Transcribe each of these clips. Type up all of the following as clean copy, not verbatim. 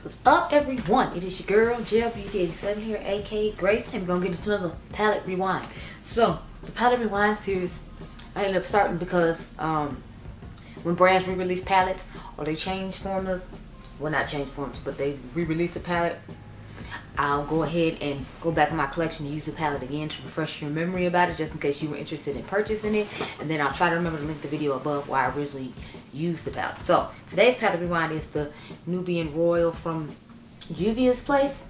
What's up, everyone? It is your girl, Jill Beauty 87 here, aka Grace, and we're gonna get into another palette rewind. So, the palette rewind series, I ended up starting because when brands re-release palettes or they change formulas, well, not change formulas, but they re-release a palette, I'll go ahead and go back in my collection and use the palette again to refresh your memory about it, just in case you were interested in purchasing it. And then I'll try to remember to link the video above where I originally used the palette. So today's palette rewind is the Nubian Royal from Juvia's place.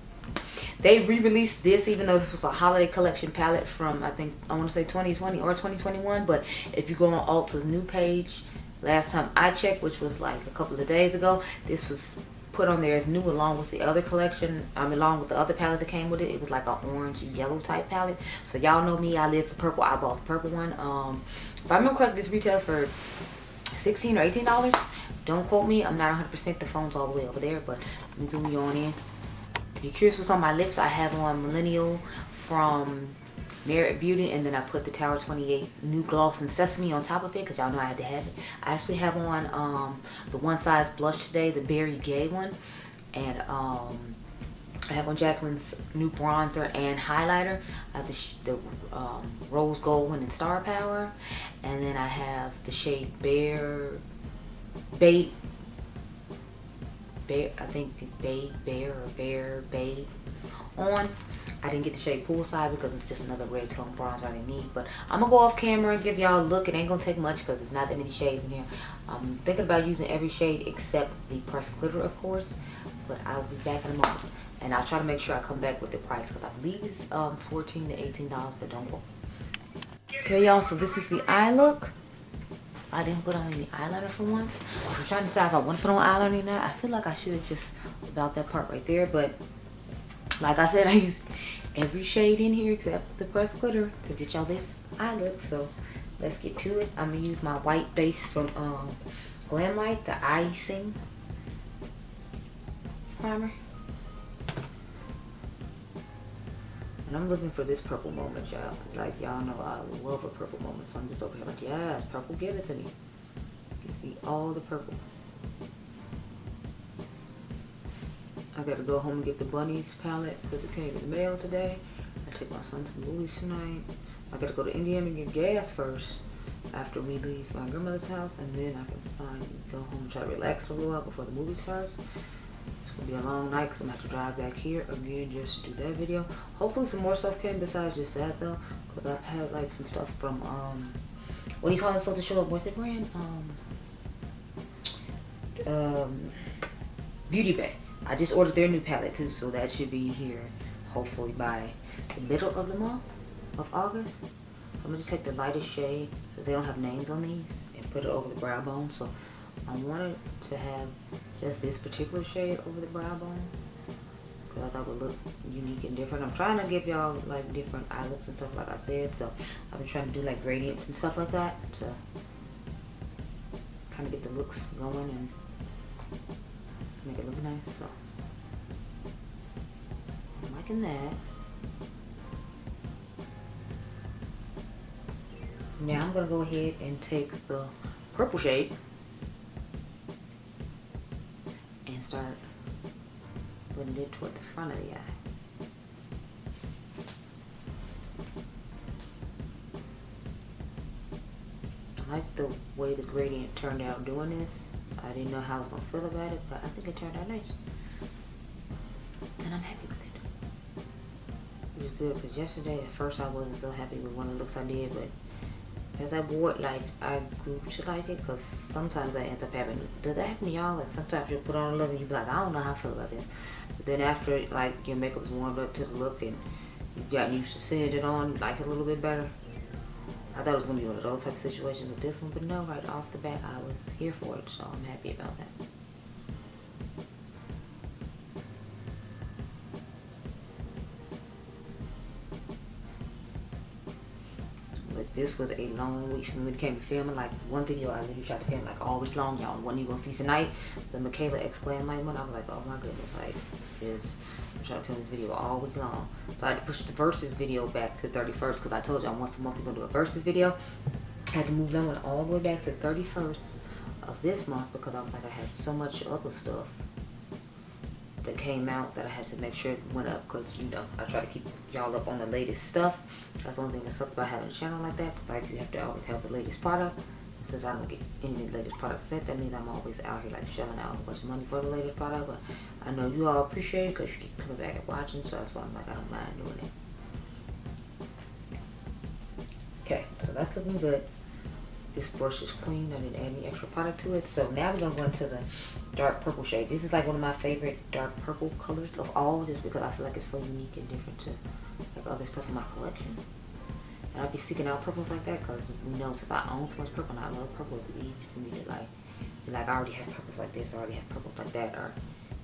They re-released this, even though this was a holiday collection palette from, I want to say 2020 or 2021. But if you go on Ulta's new page, last time I checked, which was like a couple of days ago, this was put on there as new along with the other collection, along with the other palette that came with it. It was like an orange yellow type palette. So y'all know me, I live for purple. I bought the purple one. If I remember correctly, this retails for $16 or $18. Don't quote me, I'm not 100%. The phone's all the way over there, but let me zoom you on in. If you're curious what's on my lips, I have on Millennial from Mented Beauty, and then I put the Tower 28 new gloss and sesame on top of it because y'all know I had to have it. I actually have on the One Size blush today, the Berry Gay one, and I have on Jacqueline's new bronzer and highlighter. I have the Rose Gold one in Star Power, and then I have the shade Bear, I think Bear on. I didn't get the shade Poolside because it's just another red tone bronzer I didn't need. But I'm going to go off camera and give y'all a look. It ain't going to take much because there's not that many shades in here. I'm thinking about using every shade except the pressed glitter, of course. But I will be back in a moment. And I'll try to make sure I come back with the price because I believe it's $14 to $18, but don't go. Okay, y'all, so this is the eye look. I didn't put on any eyeliner for once. I'm trying to decide if I want to put on eyeliner or not. I feel like I should just about that part right there, but like I said, I used every shade in here except the pressed glitter to get y'all this eye look. So let's get to it. I'm gonna use my white base from Glamlight, the icing primer. And I'm looking for this purple moment, y'all. Like y'all know I love a purple moment. So I'm just over here like, yes, purple, give it to me. Give me all the purple. I gotta go home and get the Bunnies palette because it came in the mail today. I take my son to the movies tonight. I gotta go to Indiana and get gas first after we leave my grandmother's house, and then I can go home and try to relax for a little while before the movie starts. It's gonna be a long night because I'm gonna have to drive back here again just to do that video. Hopefully some more stuff came besides just that though, because I've had like some stuff from what do you call it? Supposed to show up? What's the brand? Beauty Bay. I just ordered their new palette too, so that should be here hopefully by the middle of the month of August. So I'm gonna just take the lightest shade since they don't have names on these and put it over the brow bone. So I wanted to have just this particular shade over the brow bone because I thought it would look unique and different. I'm trying to give y'all like different eye looks and stuff like I said. So I've been trying to do like gradients and stuff like that to kind of get the looks going and make it look nice. So I'm liking that. Now I'm gonna go ahead and take the purple shade and start putting it toward the front of the eye. I like the way the gradient turned out doing this. I didn't know how I was going to feel about it, but I think it turned out nice. And I'm happy with it. Which is good, because yesterday at first I wasn't so happy with one of the looks I did, but as I wore it, like, I grew to like it, because sometimes I end up having, does that happen to y'all? Like, sometimes you'll put on a look and you'll be like, I don't know how I feel about this. But then after, like, your makeup's warmed up to the look and you've gotten used to seeing it on, you like it a little bit better. I thought it was going to be one of those type of situations with this one, but no, right off the bat, I was here for it, so I'm happy about that. But this was a long week when we came to filming. Like, one video I literally tried to film like all week long, y'all. One you gonna see tonight, the Michaela X Glam Light one. I was like, oh my goodness, like, I'm trying to film this video all week long. So I had to push the Versus video back to 31st because I told y'all once a month we're gonna do a Versus video. I had to move that one all the way back to 31st of this month because I was like, I had so much other stuff that came out that I had to make sure it went up, because you know I try to keep y'all up on the latest stuff. That's the only thing that sucks about having a channel like that. Like, you have to always have the latest product. And since I don't get any of the latest product set, that means I'm always out here like shelling out a bunch of money for the latest product. But I know you all appreciate it because you keep coming back and watching, so that's why I'm like, I don't mind doing it. Okay, so that's looking good. This brush is clean. I didn't add any extra product to it. So now we're gonna go into the dark purple shade. This is like one of my favorite dark purple colors of all, just because I feel like it's so unique and different to like other stuff in my collection. And I'll be seeking out purples like that because we know since I own so much purple and I love purple, it's easy for me to like I already have purples like this, I already have purples like that, or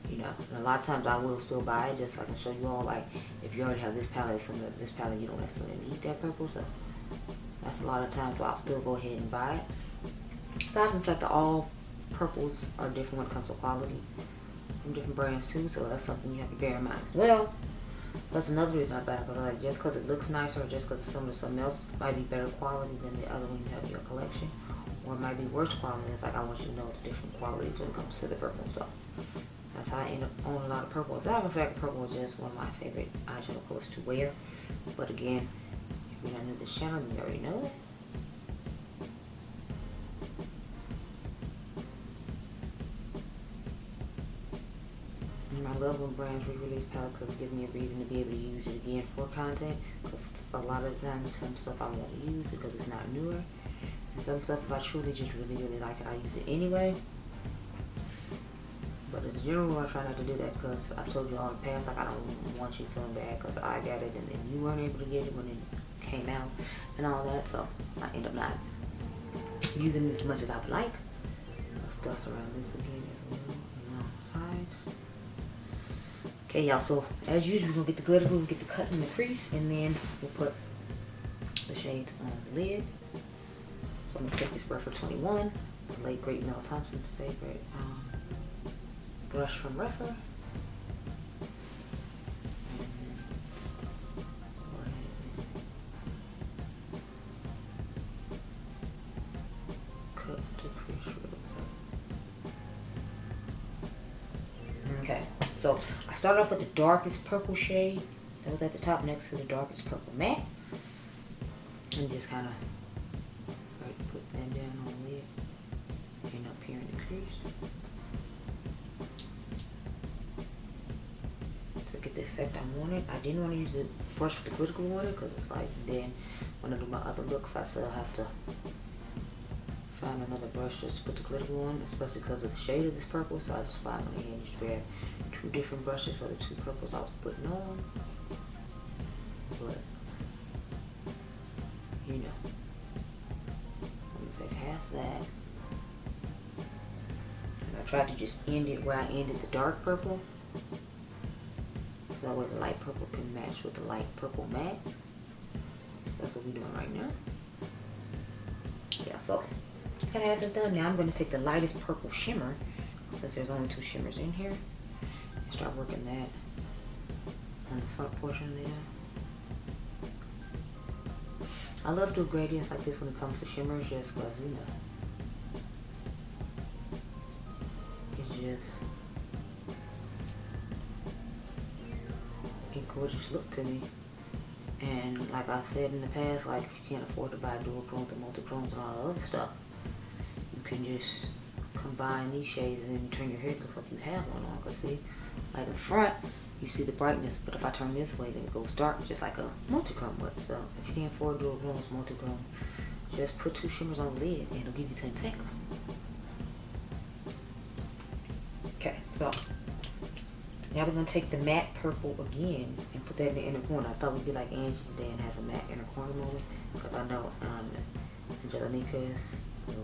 you know. And a lot of times I will still buy it just so I can show you all, like, if you already have this palette, this palette, you don't necessarily need that purple. So that's a lot of times where I'll still go ahead and buy it. Aside from the fact that all purples are different when it comes to quality from different brands too, so that's something you have to bear in mind as well. That's another reason I buy it, because like, just because it looks nicer, or just because something else might be better quality than the other one you have in your collection, or it might be worse quality. It's like I want you to know the different qualities when it comes to the purple. So that's how I end up owning a lot of purple. Aside from the fact, purple is just one of my favorite eyeshadow colors to wear. But again, if you're not new to this channel, you already know that. And I love when brands re-release palettes because it gives me a reason to be able to use it again for content. Because a lot of times, some stuff I won't use because it's not newer. And some stuff, if I truly just really like it, I use it anyway. But as a general rule, I try not to do that because I've told you all in the past, like, I don't want you feeling bad because I got it and then you weren't able to get it when it came out and all that. So I end up not using it as much as I would like. Let's dust around this again as well along the sides. Okay, y'all, so as usual, we're gonna get the glitter glue, get the cut in the crease, and then we'll put the shades on the lid. So I'm gonna take this brush for 21, the late great Mel Thompson's favorite brush from Refer. Cut the crease real quick. Okay, so I started off with the darkest purple shade that was at the top next to the darkest purple matte, and just kind of put that down on the lid and up here in the crease. To get the effect I wanted. I didn't want to use the brush with the glitter glue on it because it's like, then when I do my other looks, I still have to find another brush just to put the glitter glue on, especially because of the shade of this purple. So I just found on hand just grab 2 different brushes for the 2 purples I was putting on. But you know, so I'm gonna take half that, and I tried to just end it where I ended the dark purple. So that way the light purple can match with the light purple matte. That's what we're doing right now. Yeah, so I have this done. Now I'm going to take the lightest purple shimmer, since there's only 2 shimmers in here, and start working that on the front portion there. I love doing gradients like this when it comes to shimmers, just because, you know, it's just a gorgeous look to me. And like I said in the past, like, if you can't afford to buy dual tones and multi-tones and all the other stuff, you can just combine these shades and then you turn your hair, it looks like you have one on. Because see, like in front, you see the brightness, but if I turn this way, then it goes dark, just like a multi-chrome would. So if you can't afford dual tones, multi-chrome, just put 2 shimmers on the lid and it'll give you the same effect. Okay, so now we're going to take the matte purple again and put that in the inner corner. I thought we'd be like Angie today and have a matte inner corner moment, because I know Angelica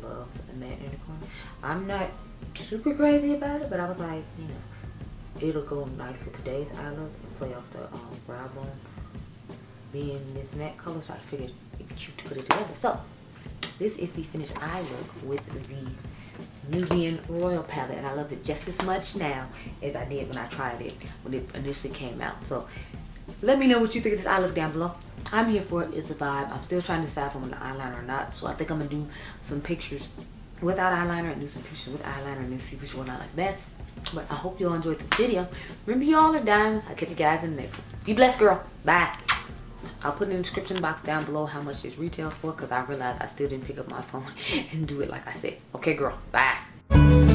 loves a matte inner corner. I'm not super crazy about it, but I was like, you know, it'll go nice with today's eye look and play off the brow bone being this matte color, so I figured it'd be cute to put it together. So this is the finished eye look with the Nubian Royal palette, and I love it just as much now as I did when I tried it when it initially came out. So let me know what you think of this eye look down below. I'm here for it. It's a vibe. I'm still trying to decide if I'm on the eyeliner or not, so I think I'm gonna do some pictures without eyeliner and do some pictures with eyeliner and then see which one I like best. But I hope you all enjoyed this video. Remember, you all are diamonds. I'll catch you guys in the next one. Be blessed, girl. Bye. I'll put in the description box down below how much this retails for, because I realized I still didn't pick up my phone and do it like I said. Okay, girl. Bye.